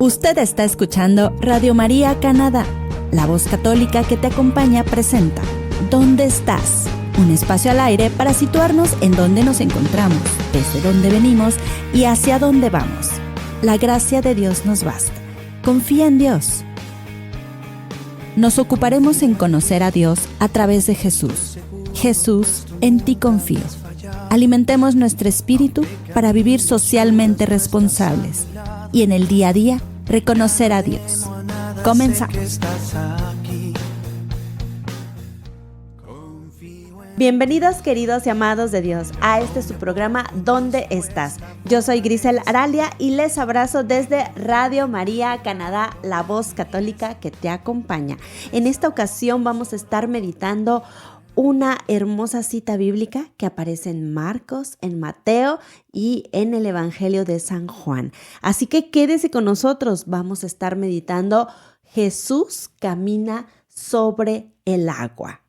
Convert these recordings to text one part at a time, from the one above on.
Usted está escuchando Radio María Canadá. La voz católica que te acompaña presenta ¿Dónde estás? Un espacio al aire para situarnos en dónde nos encontramos, desde dónde venimos y hacia dónde vamos. La gracia de Dios nos basta. Confía en Dios. Nos ocuparemos en conocer a Dios a través de Jesús. Jesús, en ti confío. Alimentemos nuestro espíritu para vivir socialmente responsables y en el día a día reconocer a Dios. Comenzamos. Bienvenidos, queridos y amados de Dios, a su programa ¿Dónde estás? Yo soy Grisel Aralia y les abrazo desde Radio María Canadá, la voz católica que te acompaña. En esta ocasión vamos a estar meditando una hermosa cita bíblica que aparece en Marcos, en Mateo y en el Evangelio de San Juan. Así que quédese con nosotros, vamos a estar meditando Jesús camina sobre el agua.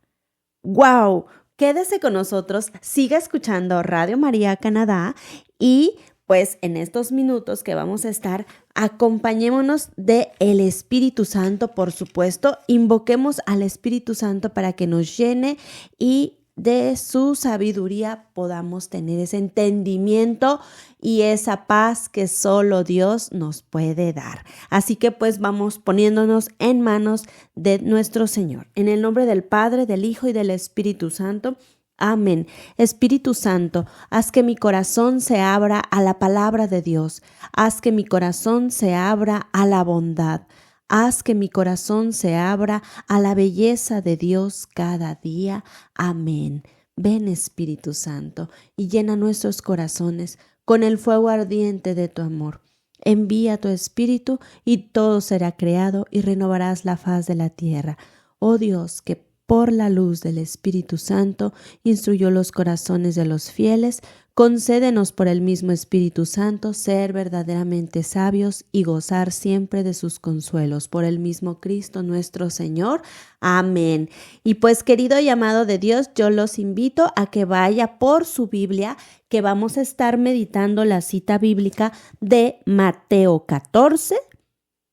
¡Wow! Quédese con nosotros, siga escuchando Radio María Canadá y pues en estos minutos que vamos a estar, acompañémonos del Espíritu Santo, por supuesto. Invoquemos al Espíritu Santo para que nos llene y de su sabiduría podamos tener ese entendimiento y esa paz que solo Dios nos puede dar. Así que pues vamos poniéndonos en manos de nuestro Señor. En el nombre del Padre, del Hijo y del Espíritu Santo. Amén. Espíritu Santo, haz que mi corazón se abra a la palabra de Dios. Haz que mi corazón se abra a la bondad. Haz que mi corazón se abra a la belleza de Dios cada día. Amén. Ven, Espíritu Santo, y llena nuestros corazones con el fuego ardiente de tu amor. Envía tu Espíritu y todo será creado y renovarás la faz de la tierra. Oh Dios, que por la luz del Espíritu Santo instruyó los corazones de los fieles, concédenos por el mismo Espíritu Santo ser verdaderamente sabios y gozar siempre de sus consuelos. Por el mismo Cristo nuestro Señor. Amén. Y pues, querido y amado de Dios, yo los invito a que vaya por su Biblia, que vamos a estar meditando la cita bíblica de Mateo 14,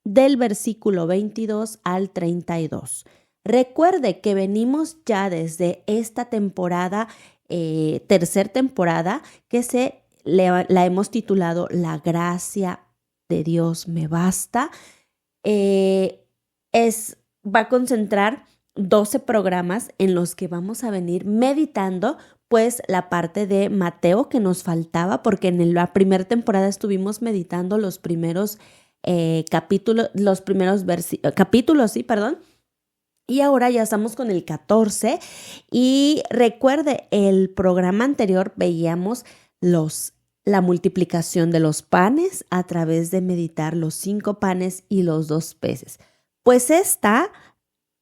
del versículo 22 al 32. Recuerde que venimos ya desde esta temporada, tercera temporada, que la hemos titulado La gracia de Dios me basta. Va a concentrar 12 programas en los que vamos a venir meditando pues la parte de Mateo que nos faltaba, porque en la primera temporada estuvimos meditando los primeros capítulos, y ahora ya estamos con el 14 y recuerde, el programa anterior veíamos la multiplicación de los panes a través de meditar los 5 panes y los 2 peces. Pues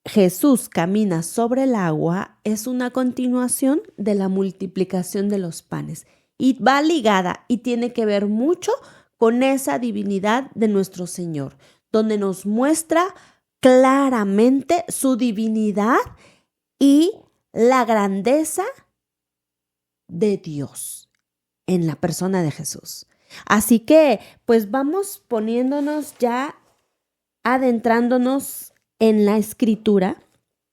Jesús camina sobre el agua, es una continuación de la multiplicación de los panes y va ligada y tiene que ver mucho con esa divinidad de nuestro Señor, donde nos muestra claramente su divinidad y la grandeza de Dios en la persona de Jesús. Así que pues vamos poniéndonos ya, adentrándonos en la Escritura.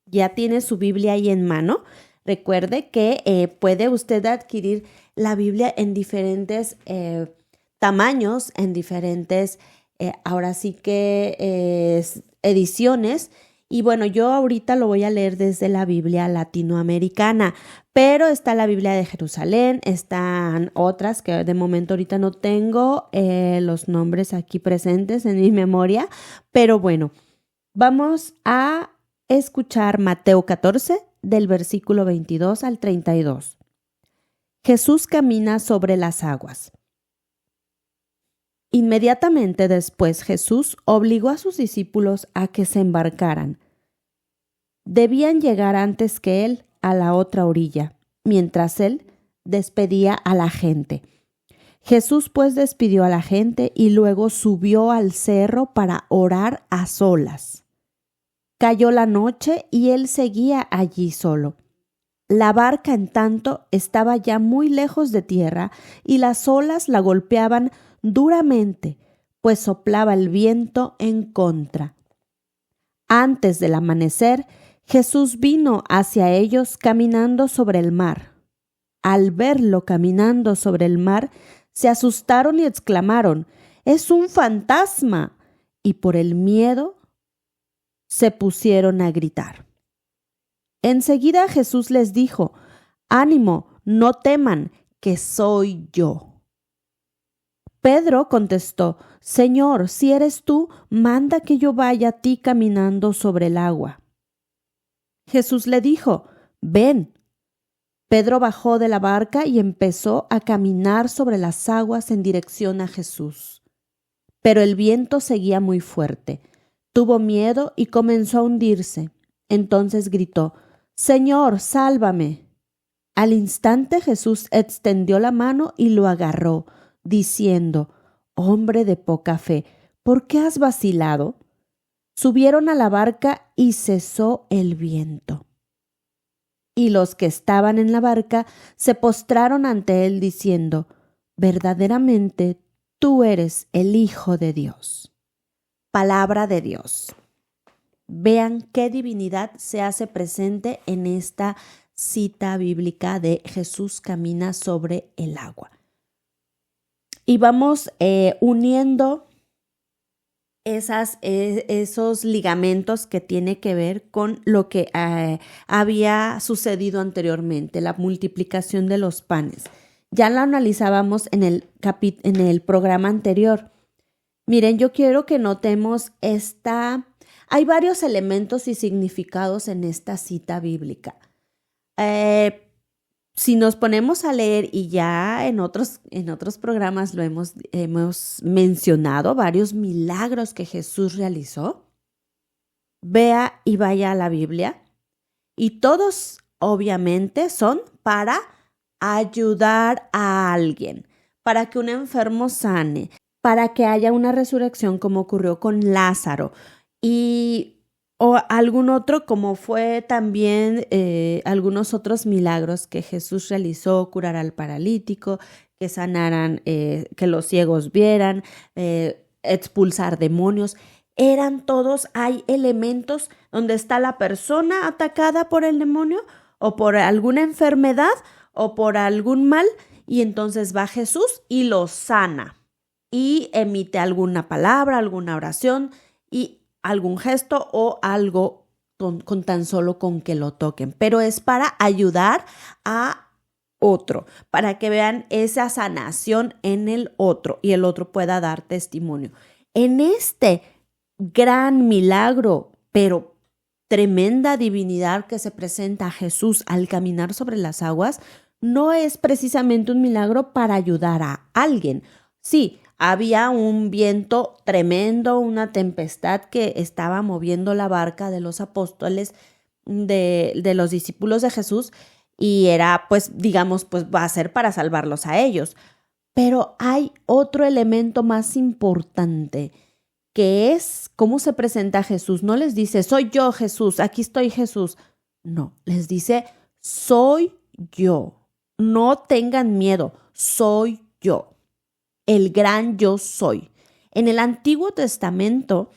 Ya tiene su Biblia ahí en mano. Recuerde que puede usted adquirir la Biblia en diferentes tamaños, en diferentes ahora sí que ediciones. Y bueno, yo ahorita lo voy a leer desde la Biblia latinoamericana, pero está la Biblia de Jerusalén, están otras que de momento ahorita no tengo los nombres aquí presentes en mi memoria, pero bueno, vamos a escuchar Mateo 14 del versículo 22 al 32. Jesús camina sobre las aguas. Inmediatamente después Jesús obligó a sus discípulos a que se embarcaran. Debían llegar antes que él a la otra orilla, mientras él despedía a la gente. Jesús pues despidió a la gente y luego subió al cerro para orar a solas. Cayó la noche y él seguía allí solo. La barca, en tanto, estaba ya muy lejos de tierra y las olas la golpeaban duramente, pues soplaba el viento en contra. Antes del amanecer, Jesús vino hacia ellos caminando sobre el mar. Al verlo caminando sobre el mar, se asustaron y exclamaron: «¡Es un fantasma!», y por el miedo se pusieron a gritar. Enseguida Jesús les dijo: «Ánimo, no teman, que soy yo». Pedro contestó: «Señor, si eres tú, manda que yo vaya a ti caminando sobre el agua». Jesús le dijo: «Ven». Pedro bajó de la barca y empezó a caminar sobre las aguas en dirección a Jesús. Pero el viento seguía muy fuerte. Tuvo miedo y comenzó a hundirse. Entonces gritó: «Señor, sálvame». Al instante Jesús extendió la mano y lo agarró, diciendo: «Hombre de poca fe, ¿por qué has vacilado?». Subieron a la barca y cesó el viento. Y los que estaban en la barca se postraron ante él diciendo: «Verdaderamente tú eres el Hijo de Dios». Palabra de Dios. Vean qué divinidad se hace presente en esta cita bíblica de Jesús camina sobre el agua. Y vamos uniendo esos ligamentos que tiene que ver con lo que había sucedido anteriormente, la multiplicación de los panes. Ya lo analizábamos en el programa anterior. Miren, yo quiero que notemos hay varios elementos y significados en esta cita bíblica. Si nos ponemos a leer, y ya en otros programas lo hemos mencionado, varios milagros que Jesús realizó, vea y vaya a la Biblia, y todos obviamente son para ayudar a alguien, para que un enfermo sane, para que haya una resurrección como ocurrió con Lázaro, o algún otro, como fue también algunos otros milagros que Jesús realizó: curar al paralítico, que sanaran, que los ciegos vieran, expulsar demonios. Hay elementos donde está la persona atacada por el demonio o por alguna enfermedad o por algún mal, y entonces va Jesús y lo sana y emite alguna palabra, alguna oración y algún gesto o algo con tan solo con que lo toquen. Pero es para ayudar a otro, para que vean esa sanación en el otro y el otro pueda dar testimonio. En este gran milagro, pero tremenda divinidad que se presenta a Jesús al caminar sobre las aguas, no es precisamente un milagro para ayudar a alguien. Sí, había un viento tremendo, una tempestad que estaba moviendo la barca de los apóstoles, de los discípulos de Jesús, y era, va a ser para salvarlos a ellos. Pero hay otro elemento más importante, que es cómo se presenta Jesús. No les dice: «Soy yo, Jesús, aquí estoy, Jesús». No, les dice: «Soy yo. No tengan miedo, soy yo. El gran yo soy». En el Antiguo Testamento,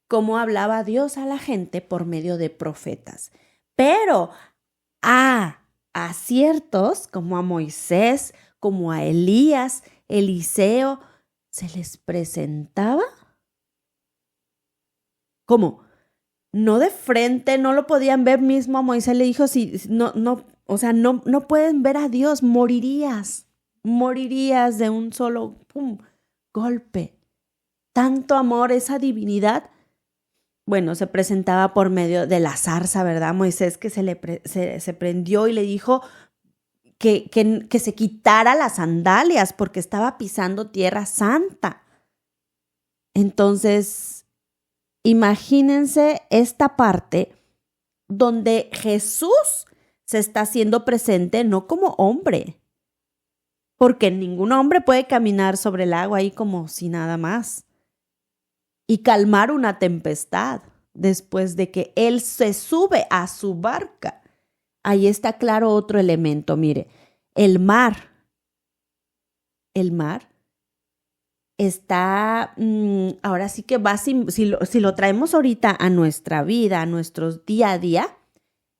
¿cómo hablaba Dios a la gente? Por medio de profetas. Pero a ciertos, como a Moisés, como a Elías, Eliseo, se les presentaba como no de frente, no lo podían ver. Mismo a Moisés le dijo: no pueden ver a Dios, morirías de un solo golpe. Tanto amor, esa divinidad. Bueno, se presentaba por medio de la zarza, ¿verdad? Moisés, que se prendió y le dijo que se quitara las sandalias porque estaba pisando tierra santa. Entonces, imagínense esta parte donde Jesús se está haciendo presente no como hombre, porque ningún hombre puede caminar sobre el agua ahí como si nada más y calmar una tempestad después de que él se sube a su barca. Ahí está claro otro elemento. Mire, el mar está, ahora sí que va, si lo traemos ahorita a nuestra vida, a nuestros día a día,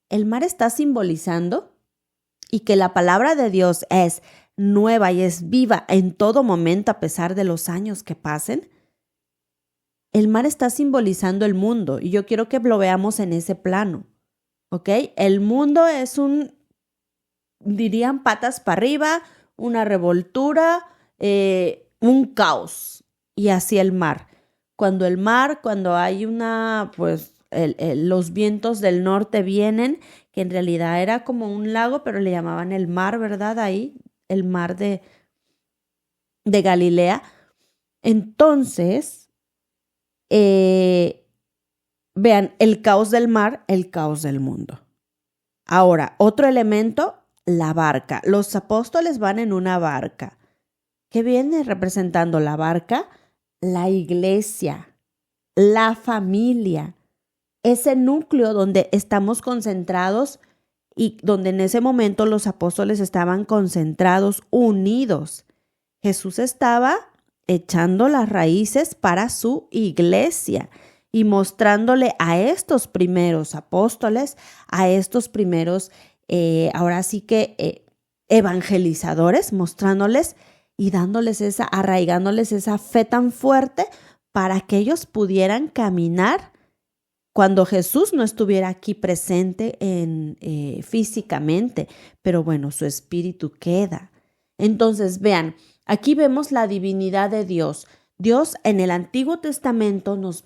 el mar está simbolizando y que la palabra de Dios es nueva y es viva en todo momento a pesar de los años que pasen. El mar está simbolizando el mundo y yo quiero que lo veamos en ese plano, ¿ok? El mundo es dirían patas para arriba, una revoltura, un caos y así el mar. Cuando hay los vientos del norte vienen, que en realidad era como un lago, pero le llamaban el mar, ¿verdad? Ahí, el mar de Galilea. Entonces, vean, el caos del mar, el caos del mundo. Ahora, otro elemento, la barca. Los apóstoles van en una barca. ¿Qué viene representando la barca? La iglesia, la familia, ese núcleo donde estamos concentrados y donde en ese momento los apóstoles estaban concentrados, unidos. Jesús estaba echando las raíces para su iglesia y mostrándole a estos primeros apóstoles, a estos primeros, ahora sí que evangelizadores, mostrándoles y arraigándoles esa fe tan fuerte para que ellos pudieran caminar cuando Jesús no estuviera aquí presente físicamente, pero bueno, su espíritu queda. Entonces, vean, aquí vemos la divinidad de Dios. Dios en el Antiguo Testamento nos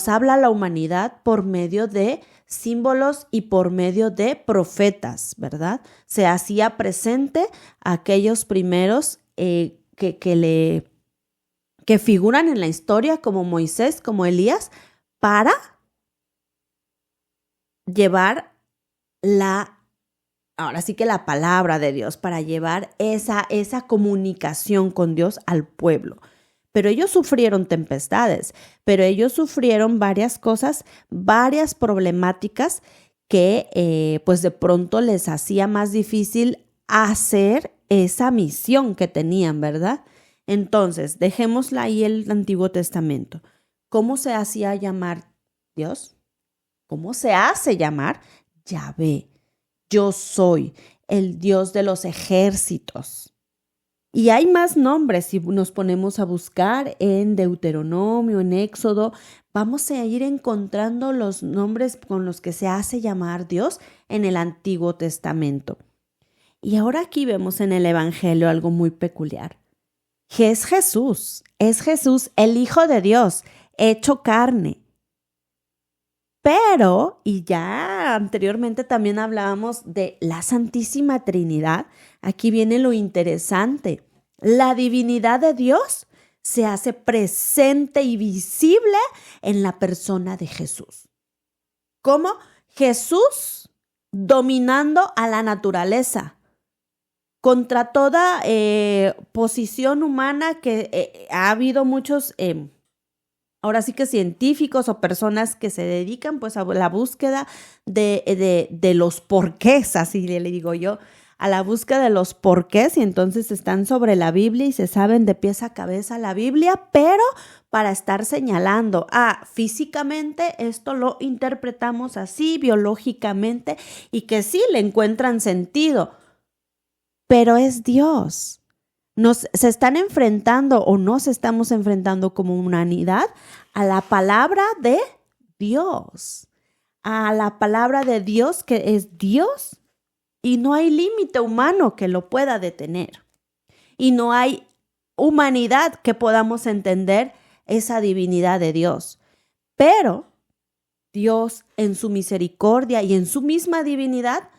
habla a la humanidad por medio de símbolos y por medio de profetas, ¿verdad? Se hacía presente a aquellos primeros que figuran en la historia como Moisés, como Elías, para llevar ahora sí que la palabra de Dios, para llevar esa comunicación con Dios al pueblo. Pero ellos sufrieron tempestades, pero ellos sufrieron varias cosas, varias problemáticas que pues de pronto les hacía más difícil hacer esa misión que tenían, ¿verdad? Entonces, dejémosla ahí el Antiguo Testamento. ¿Cómo se hacía llamar Dios? ¿Cómo se hace llamar? Yahvé. Yo soy el Dios de los ejércitos. Y hay más nombres, si nos ponemos a buscar en Deuteronomio, en Éxodo, vamos a ir encontrando los nombres con los que se hace llamar Dios en el Antiguo Testamento. Y ahora aquí vemos en el Evangelio algo muy peculiar. Es Jesús el Hijo de Dios, hecho carne. Pero, y ya anteriormente también hablábamos de la Santísima Trinidad, aquí viene lo interesante. La divinidad de Dios se hace presente y visible en la persona de Jesús. ¿Cómo? Jesús dominando a la naturaleza contra toda posición humana que ha habido muchos... ahora sí que científicos o personas que se dedican pues a la búsqueda de los porqués, así le digo yo, a la búsqueda de los porqués, y entonces están sobre la Biblia y se saben de pies a cabeza la Biblia, pero para estar señalando, físicamente esto lo interpretamos así, biológicamente, y que sí le encuentran sentido, pero es Dios. Se están enfrentando o nos estamos enfrentando como humanidad a la palabra de Dios, a la palabra de Dios que es Dios y no hay límite humano que lo pueda detener y no hay humanidad que podamos entender esa divinidad de Dios. Pero Dios en su misericordia y en su misma divinidad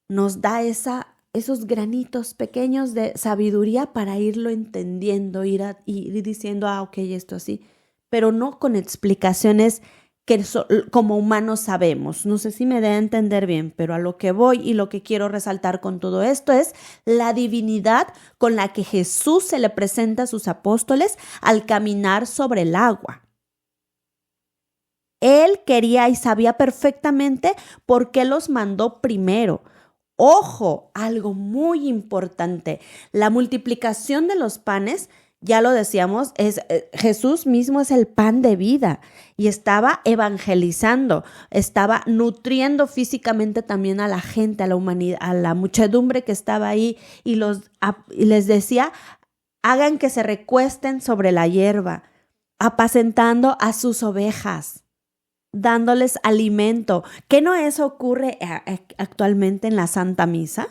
nos da esos granitos pequeños de sabiduría para irlo entendiendo, ir diciendo, ok, esto así, pero no con explicaciones que como humanos sabemos. No sé si me dé a entender bien, pero a lo que voy y lo que quiero resaltar con todo esto es la divinidad con la que Jesús se le presenta a sus apóstoles al caminar sobre el agua. Él quería y sabía perfectamente por qué los mandó primero. Ojo, algo muy importante, la multiplicación de los panes ya lo decíamos, Jesús mismo es el pan de vida y estaba evangelizando, estaba nutriendo físicamente también a la gente, a la humanidad, a la muchedumbre que estaba ahí y les decía, hagan que se recuesten sobre la hierba, apacentando a sus ovejas, dándoles alimento. ¿Qué no eso ocurre actualmente en la Santa Misa?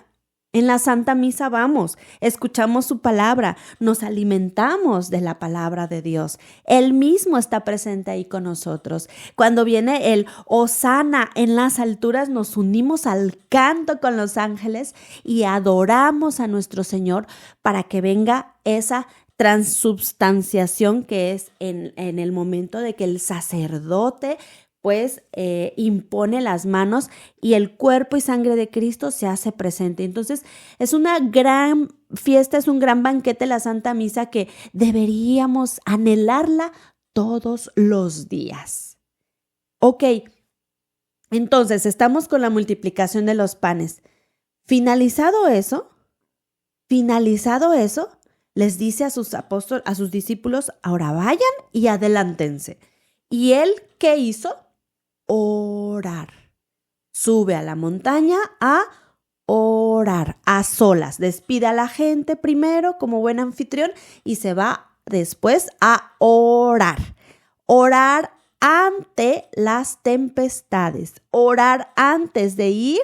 En la Santa Misa vamos, escuchamos su palabra, nos alimentamos de la palabra de Dios. Él mismo está presente ahí con nosotros. Cuando viene el Hosana en las alturas, nos unimos al canto con los ángeles y adoramos a nuestro Señor para que venga esa transubstanciación que es en el momento de que el sacerdote pues impone las manos y el cuerpo y sangre de Cristo se hace presente. Entonces es una gran fiesta, es un gran banquete la Santa Misa que deberíamos anhelarla todos los días. Ok, entonces estamos con la multiplicación de los panes. Finalizado eso, les dice a sus apóstoles, a sus discípulos, ahora vayan y adelántense. ¿Y él qué hizo? Orar. Sube a la montaña a orar, a solas. Despide a la gente primero como buen anfitrión y se va después a orar. Orar ante las tempestades. Orar antes de ir,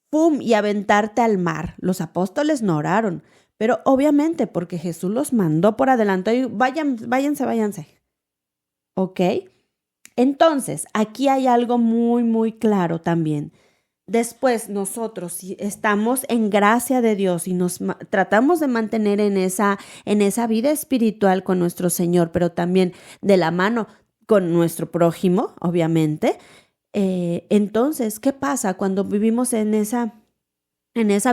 ¡pum!, y aventarte al mar. Los apóstoles no oraron, pero obviamente porque Jesús los mandó por adelante. Y váyanse. ¿Ok? Entonces, aquí hay algo muy, muy claro también. Después nosotros, si estamos en gracia de Dios y nos tratamos de mantener en esa vida espiritual con nuestro Señor, pero también de la mano con nuestro prójimo, obviamente, entonces, ¿qué pasa cuando vivimos en esa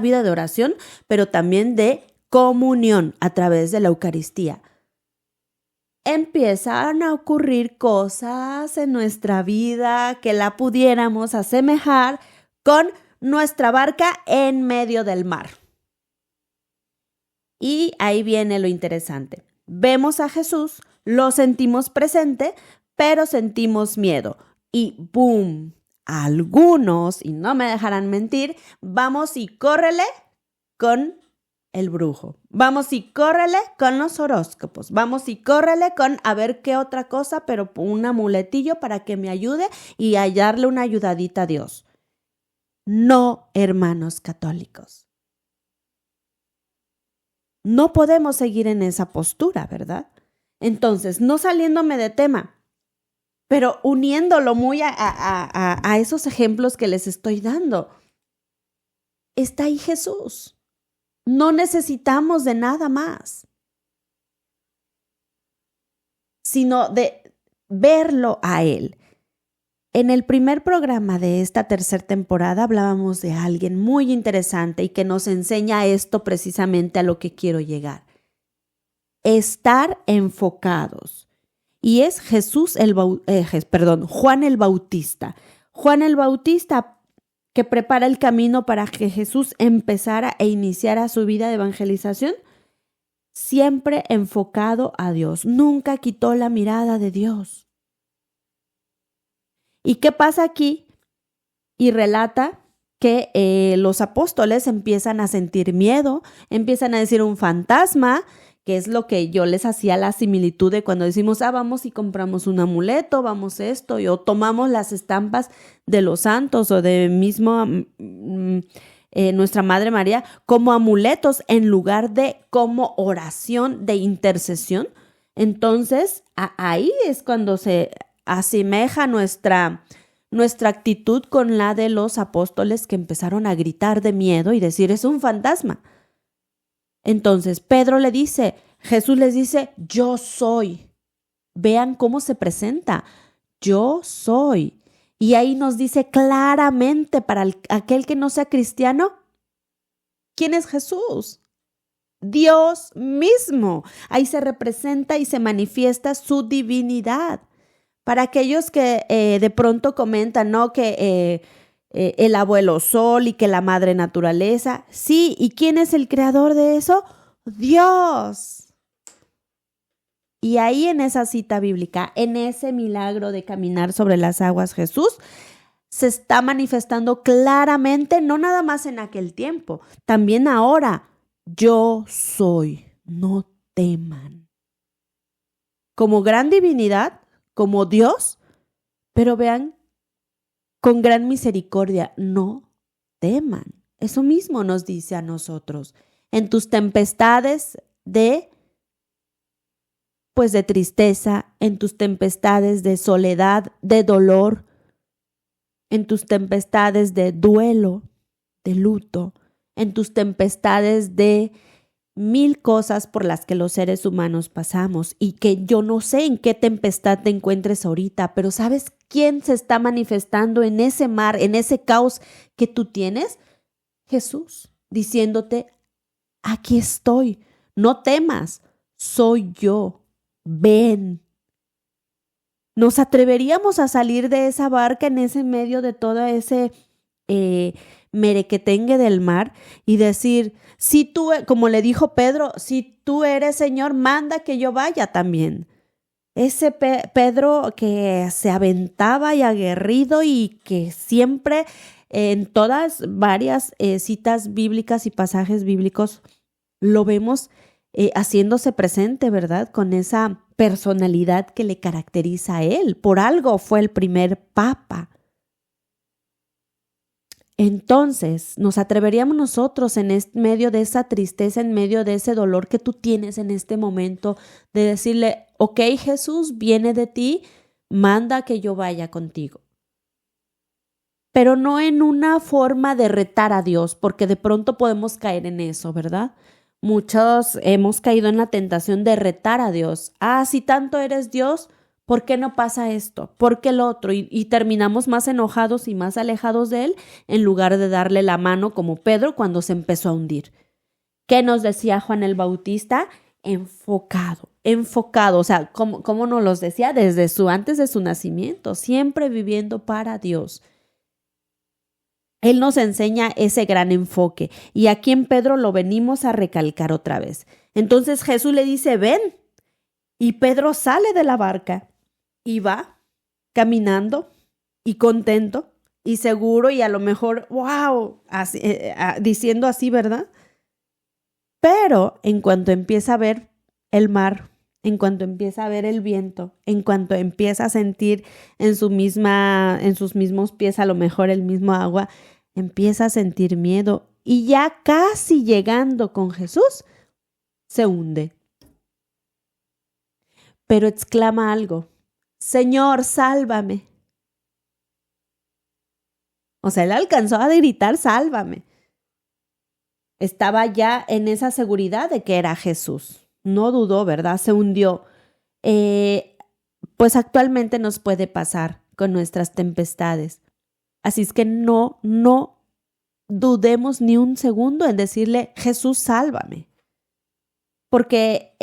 vida de oración, pero también de comunión a través de la Eucaristía? Empiezan a ocurrir cosas en nuestra vida que la pudiéramos asemejar con nuestra barca en medio del mar. Y ahí viene lo interesante. Vemos a Jesús, lo sentimos presente, pero sentimos miedo. Y ¡boom! Algunos, y no me dejarán mentir, vamos y córrele con el brujo. Vamos y córrele con los horóscopos. Vamos y córrele con a ver qué otra cosa, pero un amuletillo para que me ayude y hallarle una ayudadita a Dios. No, hermanos católicos. No podemos seguir en esa postura, ¿verdad? Entonces, no saliéndome de tema, pero uniéndolo muy a esos ejemplos que les estoy dando. Está ahí Jesús. No necesitamos de nada más, sino de verlo a Él. En el primer programa de esta tercera temporada hablábamos de alguien muy interesante y que nos enseña esto precisamente a lo que quiero llegar. Estar enfocados. Y es Juan el Bautista. Juan el Bautista que prepara el camino para que Jesús empezara e iniciara su vida de evangelización, siempre enfocado a Dios. Nunca quitó la mirada de Dios. ¿Y qué pasa aquí? Y relata que los apóstoles empiezan a sentir miedo, empiezan a decir un fantasma, que es lo que yo les hacía la similitud de cuando decimos, vamos y compramos un amuleto, vamos esto, o tomamos las estampas de los santos o de mismo nuestra Madre María como amuletos en lugar de como oración de intercesión. Entonces, ahí es cuando se asemeja nuestra actitud con la de los apóstoles que empezaron a gritar de miedo y decir, es un fantasma. Entonces, Jesús les dice, yo soy. Vean cómo se presenta, yo soy. Y ahí nos dice claramente para aquel que no sea cristiano, ¿quién es Jesús? Dios mismo. Ahí se representa y se manifiesta su divinidad. Para aquellos que de pronto comentan, ¿no?, que el abuelo sol y que la madre naturaleza. Sí, ¿y quién es el creador de eso? Dios. Y ahí en esa cita bíblica, en ese milagro de caminar sobre las aguas, Jesús se está manifestando claramente, no nada más en aquel tiempo, también ahora. Yo soy, no teman. Como gran divinidad, como Dios, pero vean, con gran misericordia, no teman. Eso mismo nos dice a nosotros. En tus tempestades de tristeza, en tus tempestades de soledad, de dolor, en tus tempestades de duelo, de luto, en tus tempestades de mil cosas por las que los seres humanos pasamos y que yo no sé en qué tempestad te encuentres ahorita, pero ¿sabes quién se está manifestando en ese mar, en ese caos que tú tienes? Jesús, diciéndote, aquí estoy, no temas, soy yo, ven. ¿Nos atreveríamos a salir de esa barca en ese medio de todo ese merequetengue del mar y decir, si tú, como le dijo Pedro, si tú eres Señor, manda que yo vaya también? Ese Pedro que se aventaba y aguerrido y que siempre en todas varias citas bíblicas y pasajes bíblicos lo vemos haciéndose presente, ¿verdad? Con esa personalidad que le caracteriza a él. Por algo fue el primer papa. Entonces, ¿nos atreveríamos nosotros en medio de esa tristeza, en medio de ese dolor que tú tienes en este momento, de decirle, ok, Jesús, viene de ti, manda que yo vaya contigo? Pero no en una forma de retar a Dios, porque de pronto podemos caer en eso, ¿verdad? Muchos hemos caído en la tentación de retar a Dios. Si tanto eres Dios, ¿por qué no pasa esto? ¿Por qué lo otro? Y terminamos más enojados y más alejados de Él en lugar de darle la mano como Pedro cuando se empezó a hundir. ¿Qué nos decía Juan el Bautista? Enfocado. O sea, ¿cómo nos los decía? Antes de su nacimiento, siempre viviendo para Dios. Él nos enseña ese gran enfoque y aquí en Pedro lo venimos a recalcar otra vez. Entonces Jesús le dice, ven, y Pedro sale de la barca y va caminando y contento y seguro y a lo mejor, wow, diciendo así, ¿verdad? Pero en cuanto empieza a ver el mar, en cuanto empieza a ver el viento, en cuanto empieza a sentir en sus mismos pies a lo mejor el mismo agua, empieza a sentir miedo y ya casi llegando con Jesús, se hunde. Pero exclama algo, Señor, sálvame. O sea, él alcanzó a gritar, sálvame. Estaba ya en esa seguridad de que era Jesús. No dudó, ¿verdad? Se hundió. Pues actualmente nos puede pasar con nuestras tempestades. Así es que no dudemos ni un segundo en decirle, Jesús, sálvame. Porque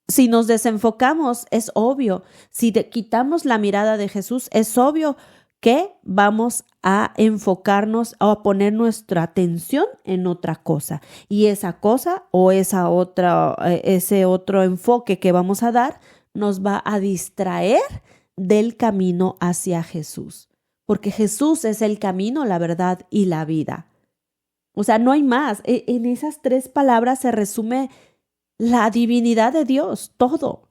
si nos desenfocamos, es obvio. Si quitamos la mirada de Jesús, es obvio que vamos a enfocarnos o a poner nuestra atención en otra cosa. Y esa cosa o ese otro enfoque que vamos a dar nos va a distraer del camino hacia Jesús. Porque Jesús es el camino, la verdad y la vida. O sea, no hay más. En esas 3 palabras se resume la divinidad de Dios, todo.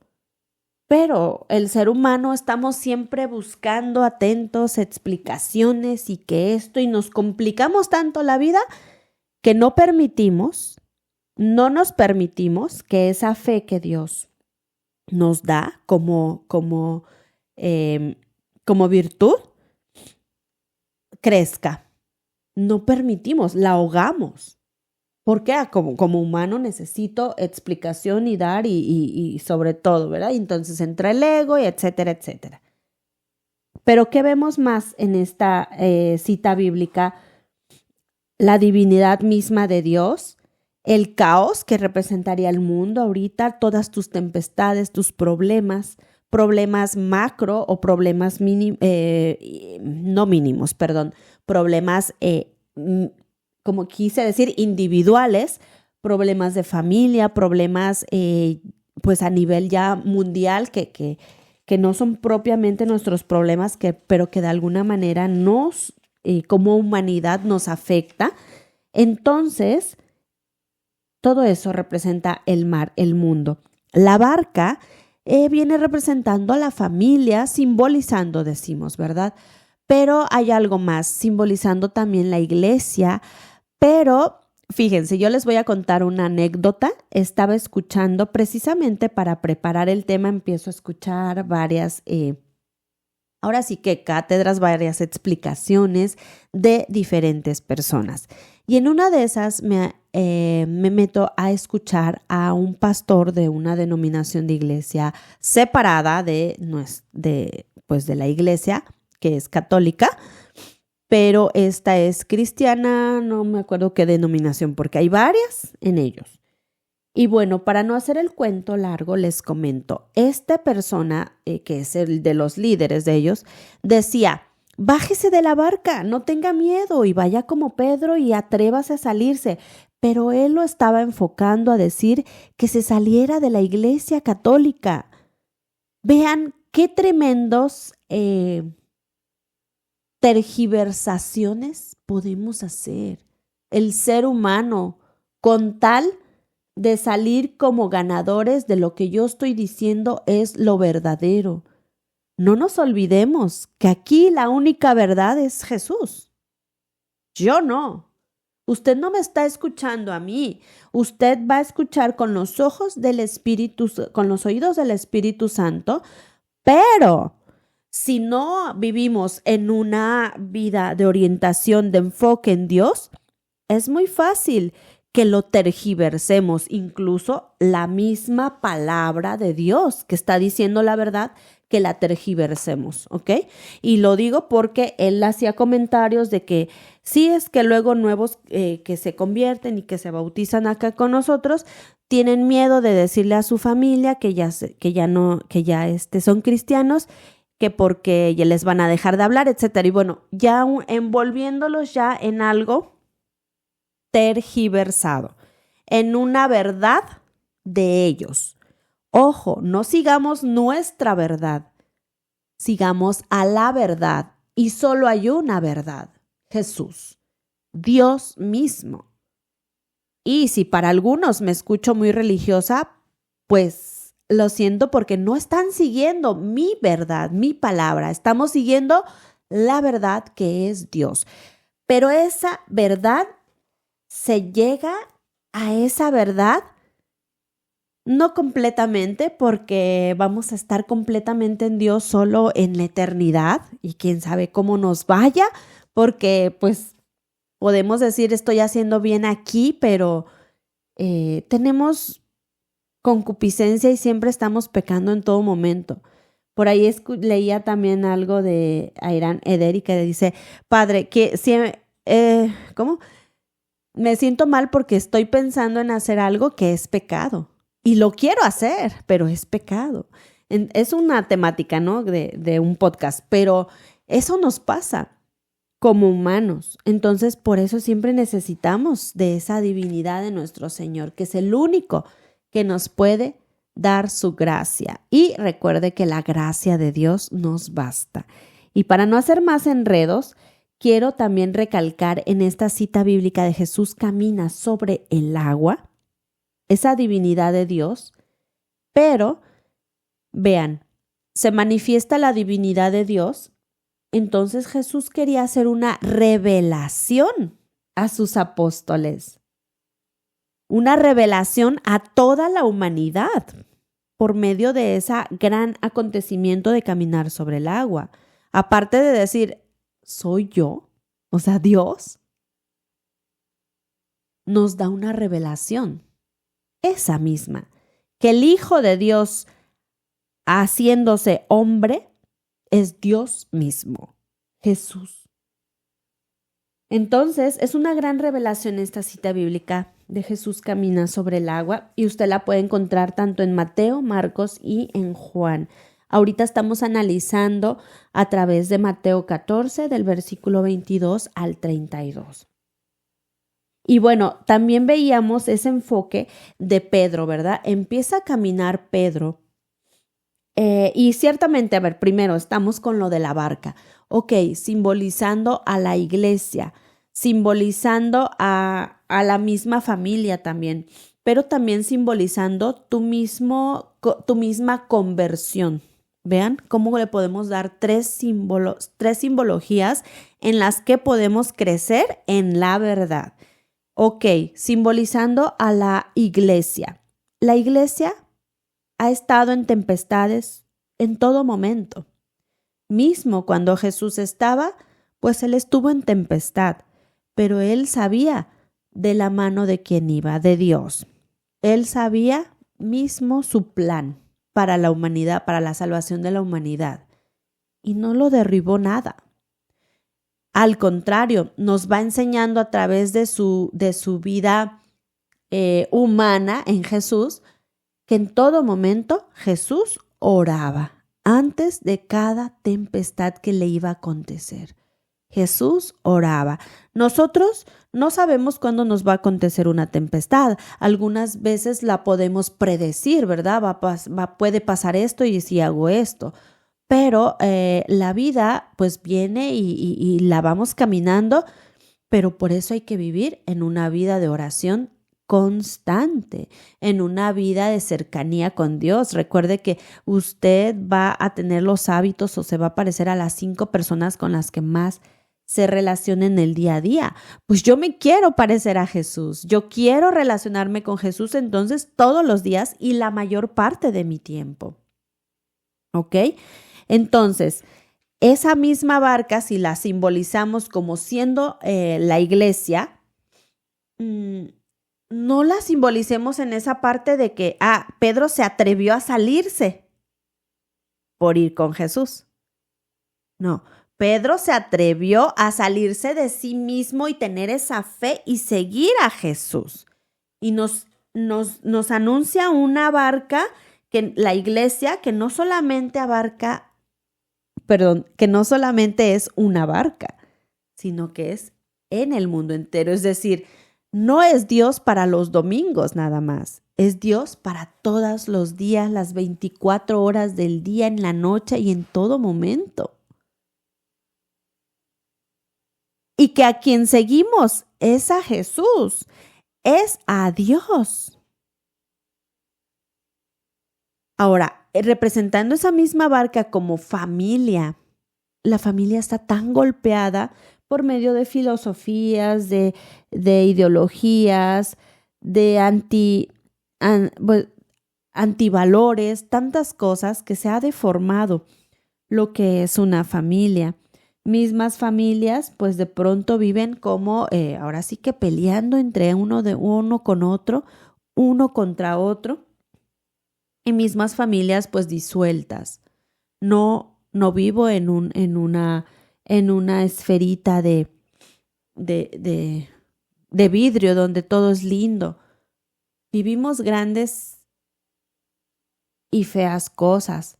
Pero el ser humano estamos siempre buscando atentos, explicaciones y que esto, y nos complicamos tanto la vida que no nos permitimos que esa fe que Dios nos da como virtud crezca. No permitimos, la ahogamos. Porque como humano necesito explicación y dar y sobre todo, ¿verdad? Y entonces entra el ego y etcétera, etcétera. Pero ¿qué vemos más en esta cita bíblica? La divinidad misma de Dios, el caos que representaría el mundo ahorita, todas tus tempestades, tus problemas macro o problemas problemas como quise decir, individuales, problemas de familia, problemas pues a nivel ya mundial, que no son propiamente nuestros problemas, pero que de alguna manera nos, como humanidad, nos afecta. Entonces, todo eso representa el mar, el mundo. La barca viene representando a la familia, simbolizando, decimos, ¿verdad? Pero hay algo más, simbolizando también la iglesia. Pero fíjense, yo les voy a contar una anécdota. Estaba escuchando precisamente para preparar el tema, empiezo a escuchar varias, ahora sí que cátedras, varias explicaciones de diferentes personas. Y en una de esas me meto a escuchar a un pastor de una denominación de iglesia separada de la iglesia, que es católica, pero esta es cristiana, no me acuerdo qué denominación, porque hay varias en ellos. Y bueno, para no hacer el cuento largo, les comento, esta persona, que es el de los líderes de ellos, decía: bájese de la barca, no tenga miedo y vaya como Pedro y atrévase a salirse. Pero él lo estaba enfocando a decir que se saliera de la iglesia católica. Vean qué tremendos tergiversaciones podemos hacer el ser humano con tal de salir como ganadores de lo que yo estoy diciendo es lo verdadero. No nos olvidemos que aquí la única verdad es Jesús. Yo no. Usted no me está escuchando a mí. Usted va a escuchar con los ojos del Espíritu, con los oídos del Espíritu Santo, pero si no vivimos en una vida de orientación, de enfoque en Dios, es muy fácil que lo tergiversemos, incluso la misma palabra de Dios que está diciendo la verdad, que la tergiversemos, ¿ok? Y lo digo porque él hacía comentarios de que sí, es que luego nuevos que se convierten y que se bautizan acá con nosotros tienen miedo de decirle a su familia que ya son cristianos, que porque ya les van a dejar de hablar, etcétera. Y bueno, ya envolviéndolos ya en algo tergiversado, en una verdad de ellos. Ojo, no sigamos nuestra verdad, sigamos a la verdad. Y solo hay una verdad: Jesús, Dios mismo. Y si para algunos me escucho muy religiosa, pues lo siento, porque no están siguiendo mi verdad, mi palabra. Estamos siguiendo la verdad que es Dios. Pero esa verdad, se llega a esa verdad no completamente, porque vamos a estar completamente en Dios solo en la eternidad y quién sabe cómo nos vaya, porque pues podemos decir estoy haciendo bien aquí, pero tenemos concupiscencia y siempre estamos pecando en todo momento. Por ahí leía también algo de Ayrán Eder, que dice: Padre, que ¿cómo? Me siento mal porque estoy pensando en hacer algo que es pecado. Y lo quiero hacer, pero es pecado. Es una temática, ¿no? de un podcast, pero eso nos pasa como humanos. Entonces, por eso siempre necesitamos de esa divinidad de nuestro Señor, que es el único que nos puede dar su gracia. Y recuerde que la gracia de Dios nos basta. Y para no hacer más enredos, quiero también recalcar en esta cita bíblica de Jesús camina sobre el agua, esa divinidad de Dios, pero vean, se manifiesta la divinidad de Dios. Entonces Jesús quería hacer una revelación a sus apóstoles, una revelación a toda la humanidad por medio de ese gran acontecimiento de caminar sobre el agua. Aparte de decir, soy yo, o sea, Dios nos da una revelación, esa misma, que el Hijo de Dios, haciéndose hombre, es Dios mismo, Jesús. Entonces, es una gran revelación esta cita bíblica de Jesús camina sobre el agua, y usted la puede encontrar tanto en Mateo, Marcos y en Juan. Ahorita estamos analizando a través de Mateo 14, del versículo 22 al 32. Y bueno, también veíamos ese enfoque de Pedro, ¿verdad? Empieza a caminar Pedro. Y ciertamente, a ver, primero estamos con lo de la barca. Ok, simbolizando a la iglesia, simbolizando a la misma familia también, pero también simbolizando tu misma conversión. Vean cómo le podemos dar tres simbologías en las que podemos crecer en la verdad. Ok, simbolizando a la iglesia. La iglesia ha estado en tempestades en todo momento. Mismo cuando Jesús estaba, pues él estuvo en tempestad, pero él sabía de la mano de quién iba, de Dios. Él sabía mismo su plan para la humanidad, para la salvación de la humanidad. Y no lo derribó nada. Al contrario, nos va enseñando a través de su vida humana en Jesús, que en todo momento Jesús oraba antes de cada tempestad que le iba a acontecer. Jesús oraba. Nosotros no sabemos cuándo nos va a acontecer una tempestad. Algunas veces la podemos predecir, ¿verdad? Puede pasar esto y si hago esto. Pero la vida pues viene y la vamos caminando, pero por eso hay que vivir en una vida de oración constante, en una vida de cercanía con Dios. Recuerde que usted va a tener los hábitos o se va a parecer a las 5 personas con las que más se relacionen el día a día. Pues yo me quiero parecer a Jesús, yo quiero relacionarme con Jesús entonces todos los días y la mayor parte de mi tiempo. ¿Ok? Entonces, esa misma barca, si la simbolizamos como siendo la iglesia, no la simbolicemos en esa parte de que, Pedro se atrevió a salirse por ir con Jesús. No, Pedro se atrevió a salirse de sí mismo y tener esa fe y seguir a Jesús. Y nos anuncia una barca, que la iglesia, que no solamente que no solamente es una barca, sino que es en el mundo entero. Es decir, no es Dios para los domingos nada más, es Dios para todos los días, las 24 horas del día, en la noche y en todo momento. Y que a quien seguimos es a Jesús, es a Dios. Ahora, representando esa misma barca como familia, la familia está tan golpeada por medio de filosofías, de ideologías, de antivalores, tantas cosas que se ha deformado lo que es una familia. Mismas familias, pues de pronto viven como, ahora sí que peleando entre uno con otro, uno contra otro, y mismas familias pues disueltas. No vivo en una esferita de vidrio donde todo es lindo. Vivimos grandes y feas cosas,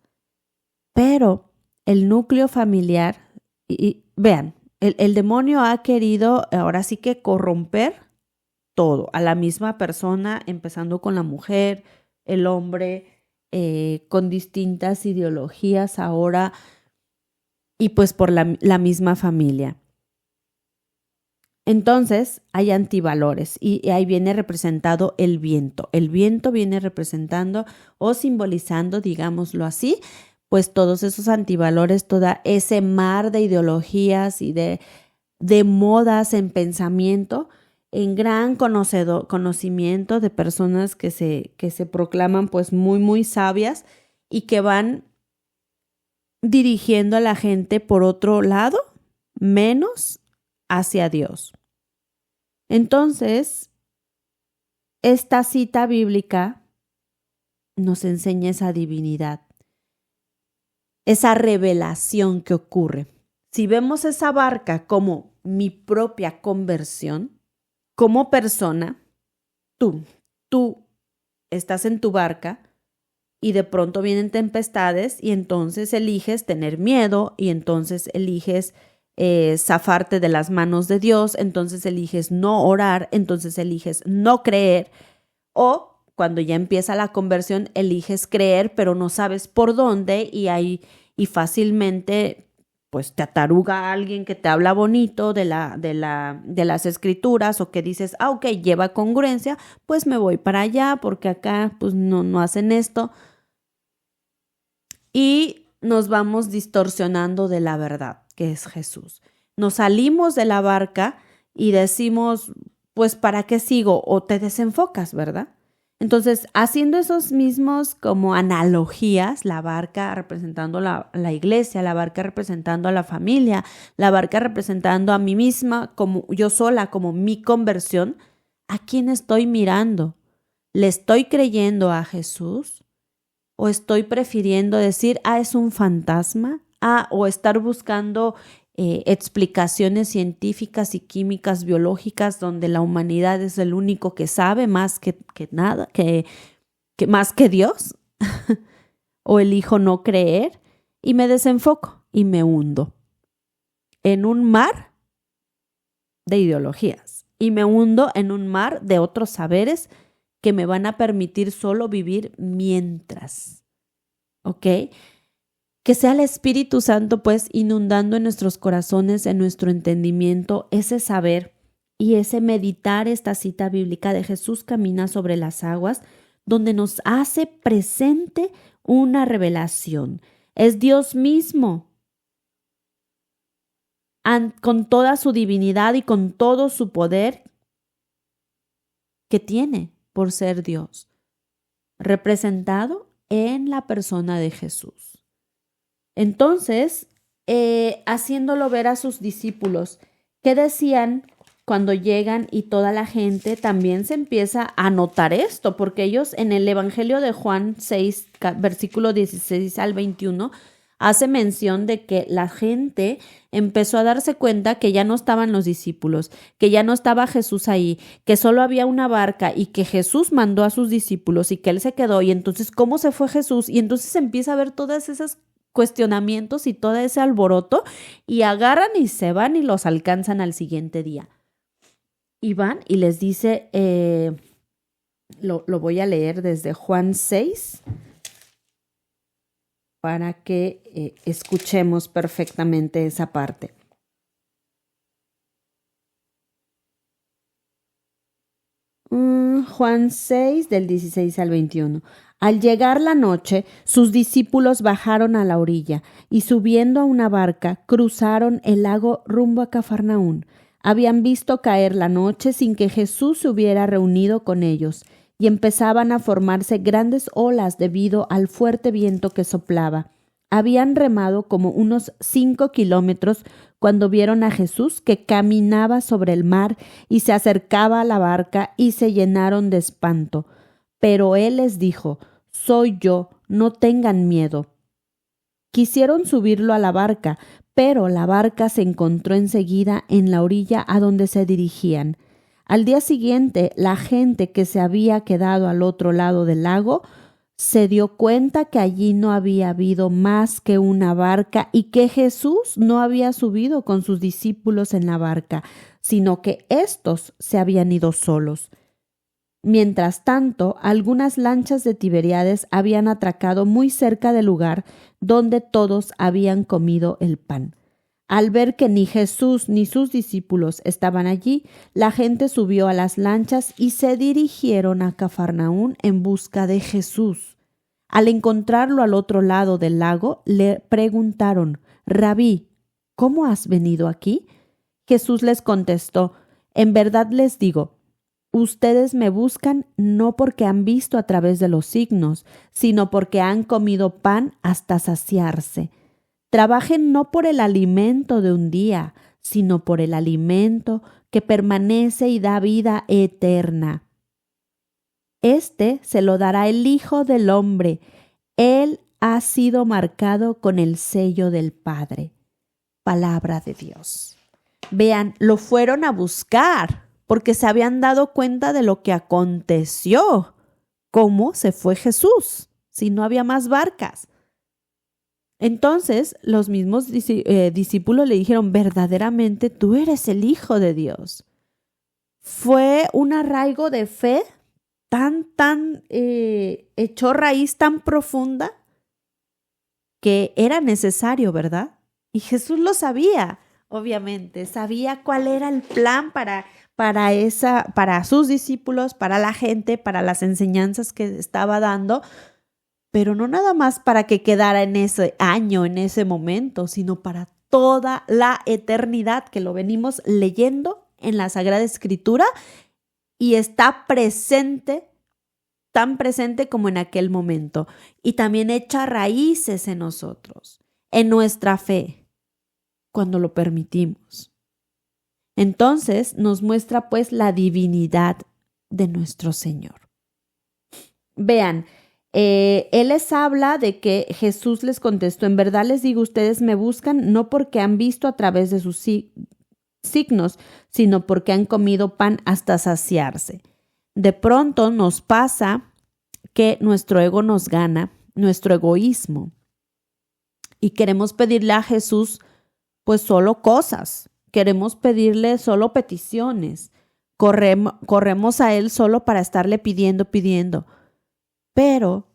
pero el núcleo familiar, y vean, el demonio ha querido ahora sí que corromper todo, a la misma persona, empezando con la mujer, el hombre, con distintas ideologías ahora, y pues por la misma familia. Entonces hay antivalores y ahí viene representado el viento. El viento viene representando o simbolizando, digámoslo así, pues todos esos antivalores, todo ese mar de ideologías y de modas en pensamiento, en gran conocimiento de personas que se proclaman pues muy, muy sabias y que van dirigiendo a la gente por otro lado, menos hacia Dios. Entonces, esta cita bíblica nos enseña esa divinidad, esa revelación que ocurre. Si vemos esa barca como mi propia conversión, como persona, tú estás en tu barca y de pronto vienen tempestades y entonces eliges tener miedo y entonces eliges zafarte de las manos de Dios, entonces eliges no orar, entonces eliges no creer, o cuando ya empieza la conversión eliges creer pero no sabes por dónde y fácilmente pues te ataruga alguien que te habla bonito de las escrituras o que dices, ok, lleva congruencia, pues me voy para allá porque acá pues no hacen esto. Y nos vamos distorsionando de la verdad, que es Jesús. Nos salimos de la barca y decimos, pues ¿para qué sigo? O te desenfocas, ¿verdad? Entonces, haciendo esos mismos como analogías, la barca representando la iglesia, la barca representando a la familia, la barca representando a mí misma, como yo sola, como mi conversión, ¿a quién estoy mirando? ¿Le estoy creyendo a Jesús? ¿O estoy prefiriendo decir, es un fantasma? O estar buscando explicaciones científicas y químicas, biológicas, donde la humanidad es el único que sabe más que nada, que más que Dios. O elijo no creer y me desenfoco y me hundo en un mar de ideologías y me hundo en un mar de otros saberes que me van a permitir solo vivir mientras, ¿ok? Que sea el Espíritu Santo, pues, inundando en nuestros corazones, en nuestro entendimiento, ese saber y ese meditar esta cita bíblica de Jesús camina sobre las aguas, donde nos hace presente una revelación. Es Dios mismo, con toda su divinidad y con todo su poder que tiene por ser Dios, representado en la persona de Jesús. Entonces, haciéndolo ver a sus discípulos, ¿qué decían cuando llegan y toda la gente también se empieza a notar esto? Porque ellos en el Evangelio de Juan 6, versículo 16 al 21, hace mención de que la gente empezó a darse cuenta que ya no estaban los discípulos, que ya no estaba Jesús ahí, que solo había una barca y que Jesús mandó a sus discípulos y que él se quedó. Y entonces, ¿cómo se fue Jesús? Y entonces se empieza a ver todas esas cuestionamientos y todo ese alboroto y agarran y se van y los alcanzan al siguiente día. Y van y les dice, lo voy a leer desde Juan 6, para que escuchemos perfectamente esa parte. Juan 6, del 16 al 21. Al llegar la noche, sus discípulos bajaron a la orilla y subiendo a una barca, cruzaron el lago rumbo a Cafarnaún. Habían visto caer la noche sin que Jesús se hubiera reunido con ellos, y empezaban a formarse grandes olas debido al fuerte viento que soplaba. Habían remado como unos 5 kilómetros cuando vieron a Jesús que caminaba sobre el mar y se acercaba a la barca y se llenaron de espanto. Pero él les dijo, «Soy yo, no tengan miedo». Quisieron subirlo a la barca, pero la barca se encontró enseguida en la orilla a donde se dirigían. Al día siguiente, la gente que se había quedado al otro lado del lago se dio cuenta que allí no había habido más que una barca y que Jesús no había subido con sus discípulos en la barca, sino que éstos se habían ido solos. Mientras tanto, algunas lanchas de Tiberíades habían atracado muy cerca del lugar donde todos habían comido el pan. Al ver que ni Jesús ni sus discípulos estaban allí, la gente subió a las lanchas y se dirigieron a Cafarnaún en busca de Jesús. Al encontrarlo al otro lado del lago, le preguntaron, «Rabí, ¿cómo has venido aquí?» Jesús les contestó, «En verdad les digo, ustedes me buscan no porque han visto a través de los signos, sino porque han comido pan hasta saciarse. Trabajen no por el alimento de un día, sino por el alimento que permanece y da vida eterna. Este se lo dará el Hijo del Hombre. Él ha sido marcado con el sello del Padre». Palabra de Dios. Vean, lo fueron a buscar porque se habían dado cuenta de lo que aconteció. ¿Cómo se fue Jesús si no había más barcas? Entonces los mismos discípulos le dijeron, verdaderamente tú eres el Hijo de Dios. Fue un arraigo de fe echó raíz tan profunda que era necesario, ¿verdad? Y Jesús lo sabía, obviamente, sabía cuál era el plan para sus discípulos, para la gente, para las enseñanzas que estaba dando, pero no nada más para que quedara en ese año, en ese momento, sino para toda la eternidad, que lo venimos leyendo en la Sagrada Escritura y está presente, tan presente como en aquel momento, y también echa raíces en nosotros, en nuestra fe, cuando lo permitimos. Entonces nos muestra pues la divinidad de nuestro Señor. Vean, Él les habla de que Jesús les contestó, en verdad les digo, ustedes me buscan no porque han visto a través de sus signos, sino porque han comido pan hasta saciarse. De pronto nos pasa que nuestro ego nos gana, nuestro egoísmo, y queremos pedirle a Jesús pues solo cosas, queremos pedirle solo peticiones, corremos a Él solo para estarle pidiendo, pero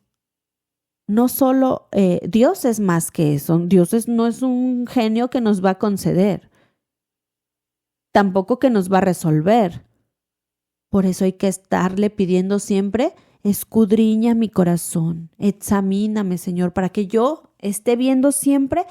no solo Dios es más que eso, Dios no es un genio que nos va a conceder, tampoco que nos va a resolver. Por eso hay que estarle pidiendo siempre, escudriña mi corazón, examíname, Señor, para que yo esté viendo siempre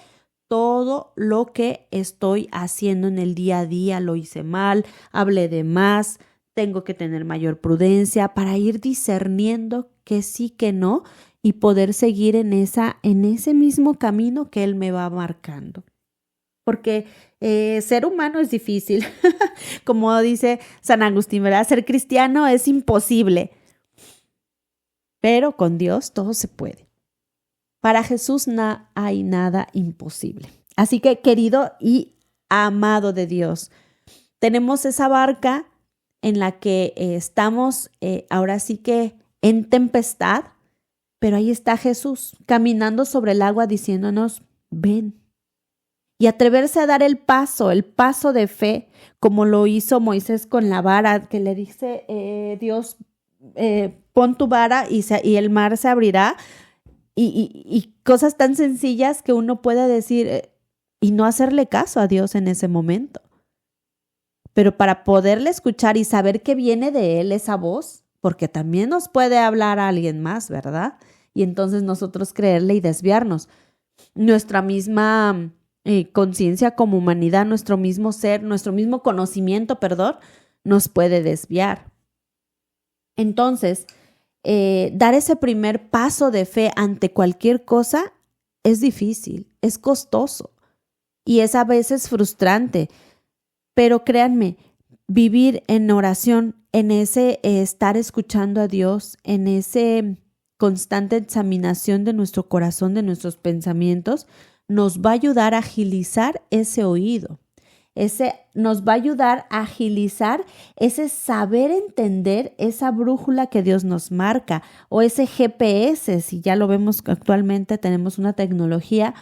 todo lo que estoy haciendo en el día a día. Lo hice mal, hablé de más, tengo que tener mayor prudencia para ir discerniendo que sí, que no, y poder seguir en ese mismo camino que Él me va marcando. Porque ser humano es difícil, como dice San Agustín, ¿verdad? Ser cristiano es imposible, pero con Dios todo se puede. Para Jesús no hay nada imposible. Así que, querido y amado de Dios, tenemos esa barca en la que estamos ahora sí que en tempestad, pero ahí está Jesús caminando sobre el agua diciéndonos, ven. Y atreverse a dar el paso de fe, como lo hizo Moisés con la vara, que le dice Dios, pon tu vara y el mar se abrirá. Y cosas tan sencillas que uno puede decir y no hacerle caso a Dios en ese momento. Pero para poderle escuchar y saber que viene de Él esa voz, porque también nos puede hablar a alguien más, ¿verdad? Y entonces nosotros creerle y desviarnos. Nuestra misma conciencia como humanidad, nuestro mismo ser, nuestro mismo conocimiento, nos puede desviar. Entonces, dar ese primer paso de fe ante cualquier cosa es difícil, es costoso y es a veces frustrante, pero créanme, vivir en oración, en ese estar escuchando a Dios, en ese constante examinación de nuestro corazón, de nuestros pensamientos, nos va a ayudar a agilizar ese oído. Nos va a ayudar a agilizar ese saber entender esa brújula que Dios nos marca o ese GPS, si ya lo vemos actualmente, tenemos una tecnología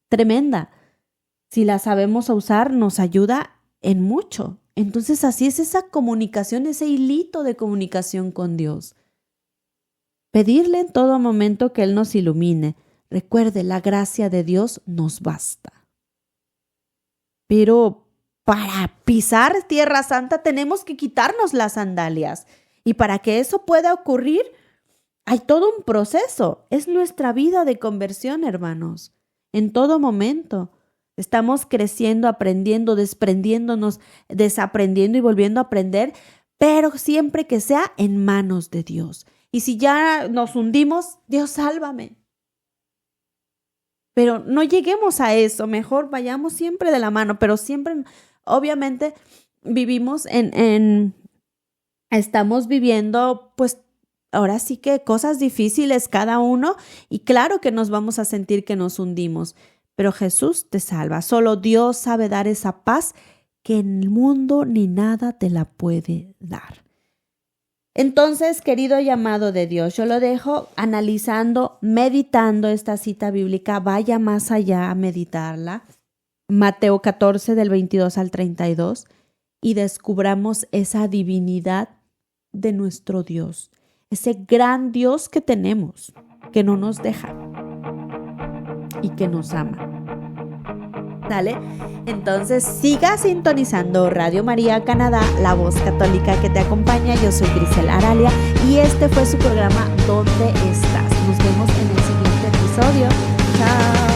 tremenda. Si la sabemos usar, nos ayuda en mucho. Entonces así es esa comunicación, ese hilito de comunicación con Dios. Pedirle en todo momento que Él nos ilumine. Recuerde, la gracia de Dios nos basta. Pero para pisar Tierra Santa tenemos que quitarnos las sandalias. Y para que eso pueda ocurrir, hay todo un proceso. Es nuestra vida de conversión, hermanos. En todo momento estamos creciendo, aprendiendo, desprendiéndonos, desaprendiendo y volviendo a aprender, pero siempre que sea en manos de Dios. Y si ya nos hundimos, Dios, sálvame. Pero no lleguemos a eso, mejor vayamos siempre de la mano, pero siempre, obviamente, estamos viviendo, pues, ahora sí que cosas difíciles cada uno, y claro que nos vamos a sentir que nos hundimos, pero Jesús te salva. Solo Dios sabe dar esa paz que en el mundo ni nada te la puede dar. Entonces, querido llamado de Dios, yo lo dejo analizando, meditando esta cita bíblica. Vaya más allá a meditarla. Mateo 14 del 22 al 32 y descubramos esa divinidad de nuestro Dios, ese gran Dios que tenemos, que no nos deja y que nos ama. ¿Sale? Entonces siga sintonizando Radio María Canadá, la voz católica que te acompaña. Yo soy Grisel Aralia y este fue su programa ¿Dónde estás? Nos vemos en el siguiente episodio. Chao.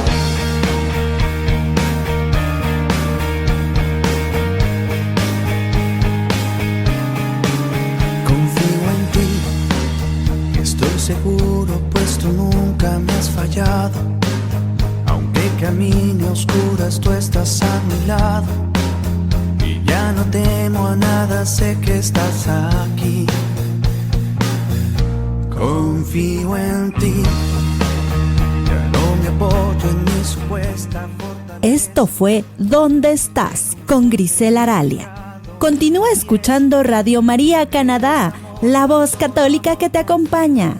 Estoy seguro, pues tú nunca me has fallado. Aunque camine a oscuras, tú estás a mi lado. Y ya no temo a nada, sé que estás aquí. Confío en ti, ya no me apoyo en mi supuesta fortaleza. Esto fue ¿Dónde estás? Con Grisel Aralia. Continúa escuchando Radio María Canadá, la voz católica que te acompaña.